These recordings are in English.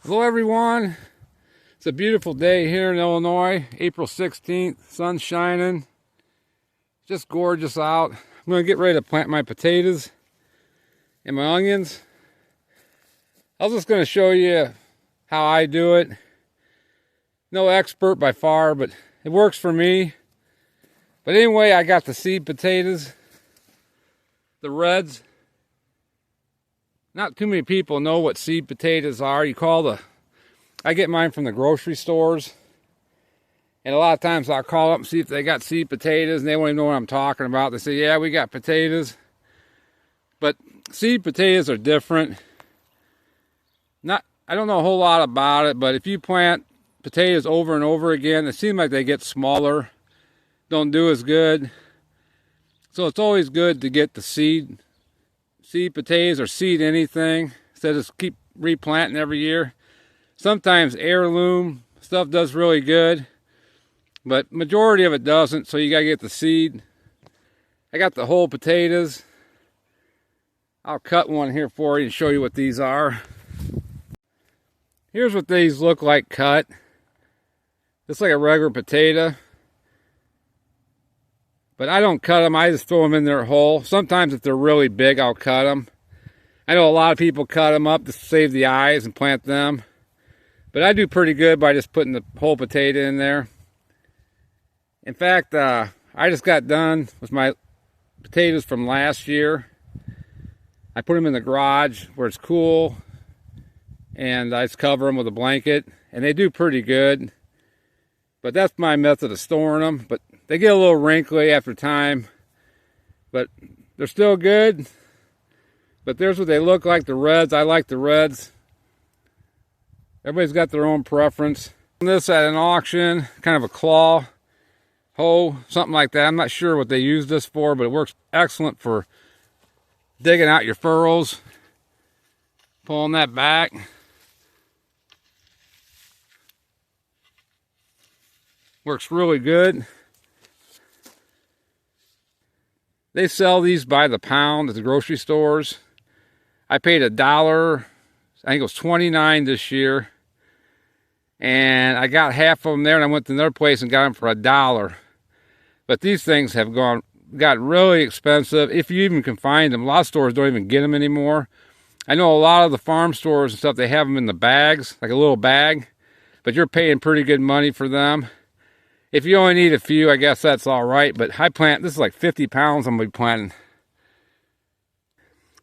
Hello everyone, it's a beautiful day here in Illinois, April 16th, sun's shining, just gorgeous out. I'm going to get ready to plant my potatoes and my onions. I was just going to show you how I do it. No expert by far, but it works for me. But anyway, I got the seed potatoes, the reds. Not too many people know what seed potatoes are. I get mine from the grocery stores. And a lot of times I'll call up and see if they got seed potatoes and they won't even know what I'm talking about. They say, yeah, we got potatoes. But seed potatoes are different. I don't know a whole lot about it, but if you plant potatoes over and over again, it seems like they get smaller, don't do as good. So it's always good to get the seed potatoes or seed anything instead of just keep replanting every year. Sometimes heirloom stuff does really good, but majority of it doesn't, so you gotta get the seed. I got the whole potatoes. I'll cut one here for you and show you what these are. Here's what these look like cut. Just like a regular potato. But I don't cut them, I just throw them in their whole. Sometimes if they're really big, I'll cut them. I know a lot of people cut them up to save the eyes and plant them. But I do pretty good by just putting the whole potato in there. In fact, I just got done with my potatoes from last year. I put them in the garage where it's cool. And I just cover them with a blanket. And they do pretty good. But that's my method of storing them. But they get a little wrinkly after time, but they're still good. But there's what they look like, the reds. I like the reds. Everybody's got their own preference. This at an auction, kind of a claw hoe, something like that. I'm not sure what they use this for, but it works excellent for digging out your furrows, pulling that back. Works really good. They sell these by the pound at the grocery stores. I paid $1. I think it was $29 this year. And I got half of them there, and I went to another place and got them for $1. But these things have got really expensive, if you even can find them. A lot of stores don't even get them anymore. I know a lot of the farm stores and stuff, they have them in the bags, like a little bag. But you're paying pretty good money for them. If you only need a few, I guess that's all right. But this is like 50 pounds I'm going to be planting.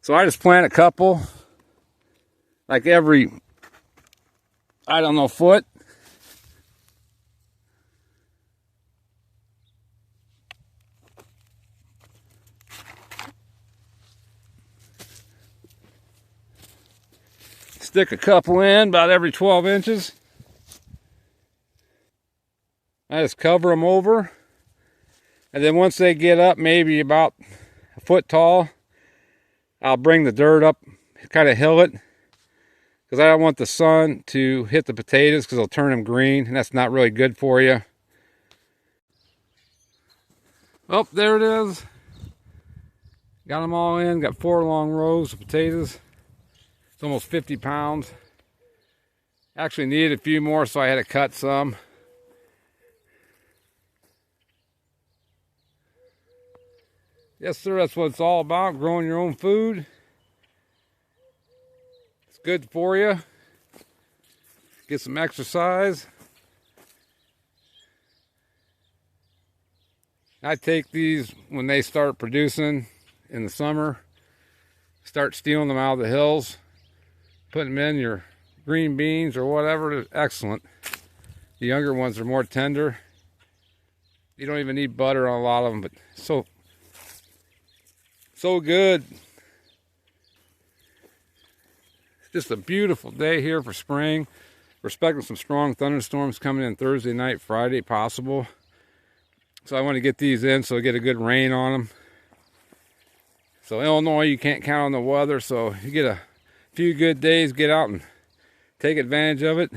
So I just plant a couple, like every, I don't know, foot. Stick a couple in about every 12 inches. I just cover them over, and then once they get up maybe about a foot tall, I'll bring the dirt up, kind of hill it, because I don't want the sun to hit the potatoes because it'll turn them green, and that's not really good for you. Oh, there it is. Got them all in, got 4 long rows of potatoes. It's almost 50 pounds. Actually needed a few more, so I had to cut some. Yes, sir, that's what it's all about, growing your own food. It's good for you. Get some exercise. I take these when they start producing in the summer. Start stealing them out of the hills. Putting them in your green beans or whatever. They're excellent. The younger ones are more tender. You don't even need butter on a lot of them, but so good. It's just a beautiful day here for spring. We're expecting some strong thunderstorms coming in Thursday night, Friday possible. So I want to get these in so I get a good rain on them. So Illinois, you can't count on the weather, so you get a few good days, get out and take advantage of it.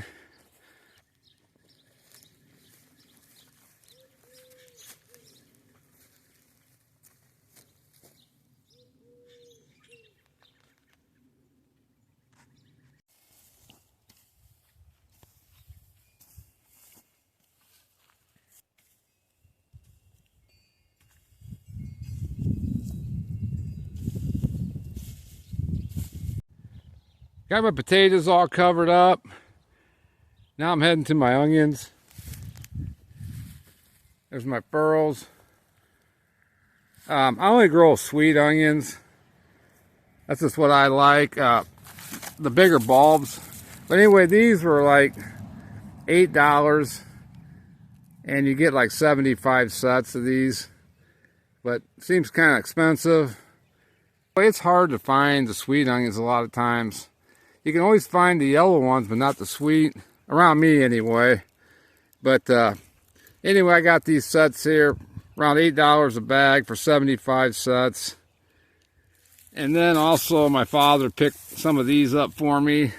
Got my potatoes all covered up. Now I'm heading to my onions. There's my furrows. I only grow sweet onions. That's just what I like. The bigger bulbs. But anyway, these were like $8. And you get like 75 sets of these. But seems kind of expensive. It's hard to find the sweet onions a lot of times. You can always find the yellow ones, but not the sweet. Around me anyway. But anyway, I got these sets here. Around $8 a bag for 75 sets. And then also my father picked some of these up for me.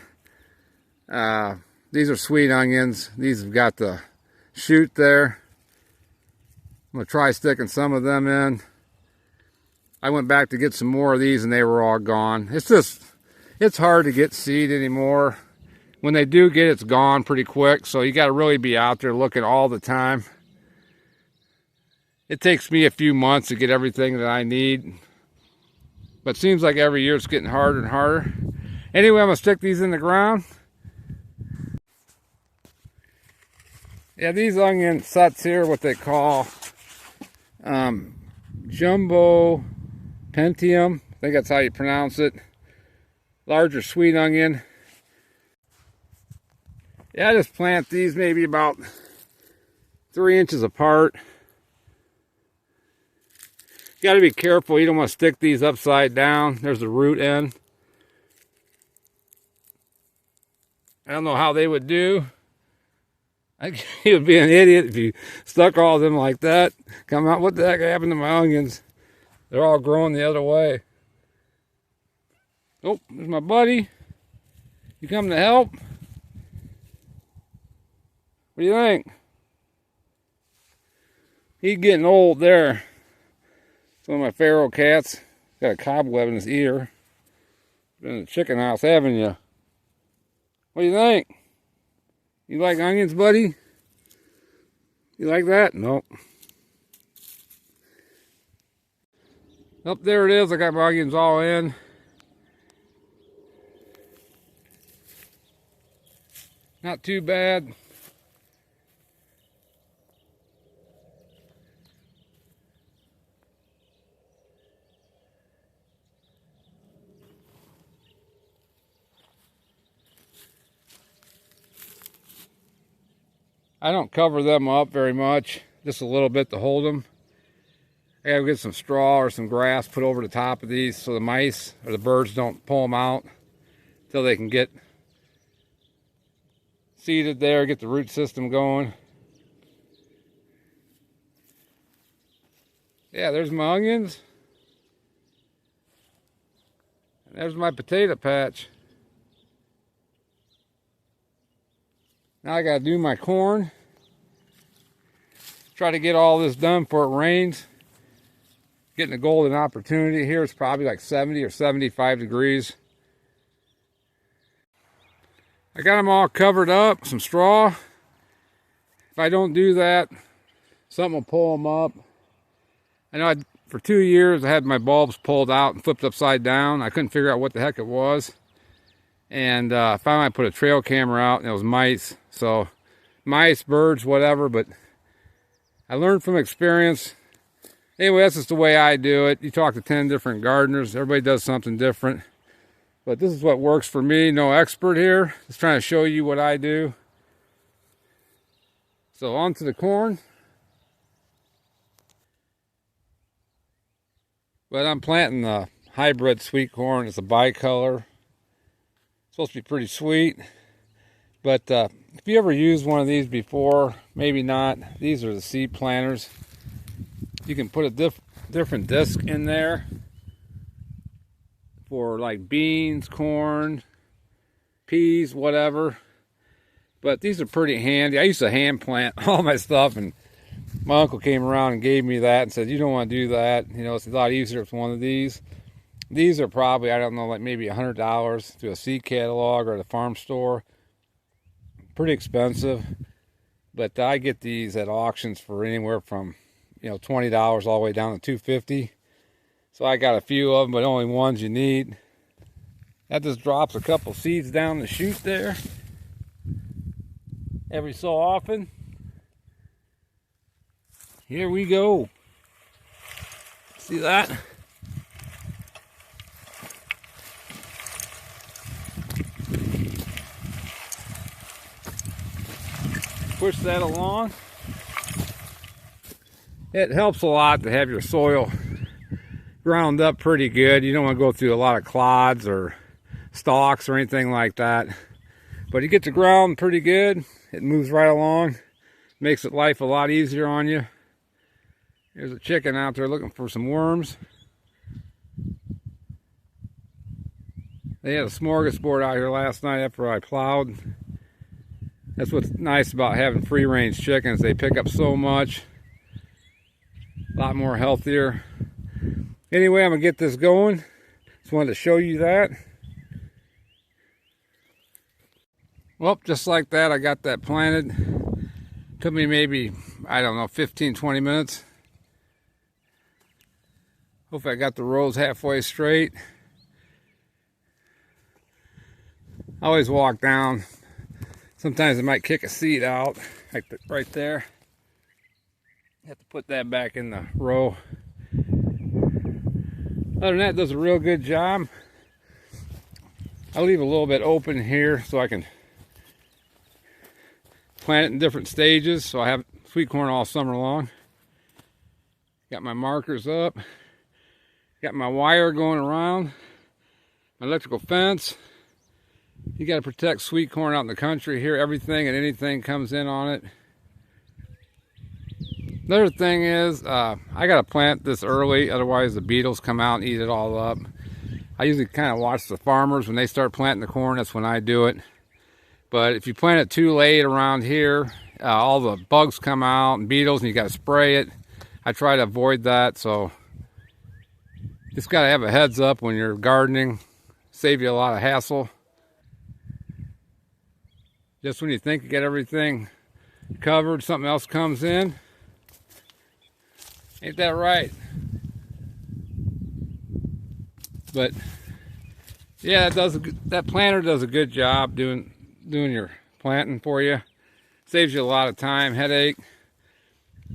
These are sweet onions. These have got the shoot there. I'm going to try sticking some of them in. I went back to get some more of these and they were all gone. It's hard to get seed anymore. When they do get it, it's gone pretty quick. So you got to really be out there looking all the time. It takes me a few months to get everything that I need. But it seems like every year it's getting harder and harder. Anyway, I'm going to stick these in the ground. Yeah, these onion sets here, what they call Jumbo Pentium. I think that's how you pronounce it. Larger sweet onion. Yeah, I just plant these maybe about 3 inches apart. You got to be careful. You don't want to stick these upside down. There's the root end. I don't know how they would do. You would be an idiot if you stuck all of them like that. Come out, what the heck happened to my onions? They're all growing the other way. Oh, there's my buddy. You come to help? What do you think? He's getting old there. It's one of my feral cats. Got a cobweb in his ear. Been in the chicken house, haven't you? What do you think? You like onions, buddy? You like that? Nope. Oh, there it is. I got my onions all in. Not too bad. I don't cover them up very much, just a little bit to hold them. I gotta get some straw or some grass put over the top of these so the mice or the birds don't pull them out until they can get seeded there, get the root system going. Yeah, there's my onions. And there's my potato patch. Now I gotta do my corn. Try to get all this done before it rains. Getting a golden opportunity here. It's probably like 70 or 75 degrees. I got them all covered up, some straw. If I don't do that, something will pull them up. I know for 2 years I had my bulbs pulled out and flipped upside down. I couldn't figure out what the heck it was. And finally I put a trail camera out and it was mice. So mice, birds, whatever, but I learned from experience. Anyway, that's just the way I do it. You talk to 10 different gardeners, everybody does something different. But this is what works for me. No expert here. Just trying to show you what I do. So on to the corn. But I'm planting the hybrid sweet corn. It's a bicolor. Supposed to be pretty sweet. But if you ever used one of these before, maybe not. These are the seed planters. You can put a different disc in there for like beans, corn, peas, whatever. But these are pretty handy. I used to hand plant all my stuff, and my uncle came around and gave me that and said, you don't want to do that. You know, it's a lot easier with one of these. These are probably, I don't know, like maybe $100 through a seed catalog or the farm store. Pretty expensive. But I get these at auctions for anywhere from, you know, $20 all the way down to $250. So I got a few of them, but only ones you need. That just drops a couple seeds down the chute there every so often. Here we go. See that? Push that along. It helps a lot to have your soil ground up pretty good. You don't want to go through a lot of clods or stalks or anything like that. But you get the ground pretty good. It moves right along. Makes it life a lot easier on you. There's a chicken out there looking for some worms. They had a smorgasbord out here last night after I plowed. That's what's nice about having free range chickens. They pick up so much. A lot more healthier. Anyway, I'm gonna get this going. Just wanted to show you that. Well, just like that, I got that planted. Took me maybe, I don't know, 15-20 minutes. Hopefully I got the rows halfway straight. I always walk down. Sometimes I might kick a seed out, like right there. Have to put that back in the row. Other than that, it does a real good job. I leave a little bit open here so I can plant it in different stages, so I have sweet corn all summer long. Got my markers up. Got my wire going around. My electrical fence. You got to protect sweet corn out in the country here. Everything and anything comes in on it. Another thing is, I got to plant this early, otherwise the beetles come out and eat it all up. I usually kind of watch the farmers when they start planting the corn. That's when I do it. But if you plant it too late around here, all the bugs come out and beetles, and you got to spray it. I try to avoid that, so just got to have a heads up when you're gardening. Save you a lot of hassle. Just when you think you get everything covered, something else comes in. Ain't that right? But yeah, that planter does a good job doing your planting for you. Saves you a lot of time, headache.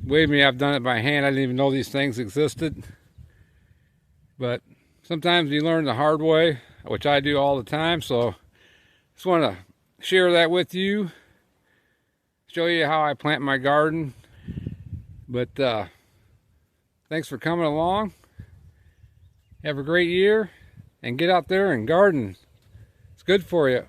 Believe me, I've done it by hand. I didn't even know these things existed. But sometimes you learn the hard way, which I do all the time. So just want to share that with you. Show you how I plant my garden. But thanks for coming along. Have a great year and get out there and garden. It's good for you.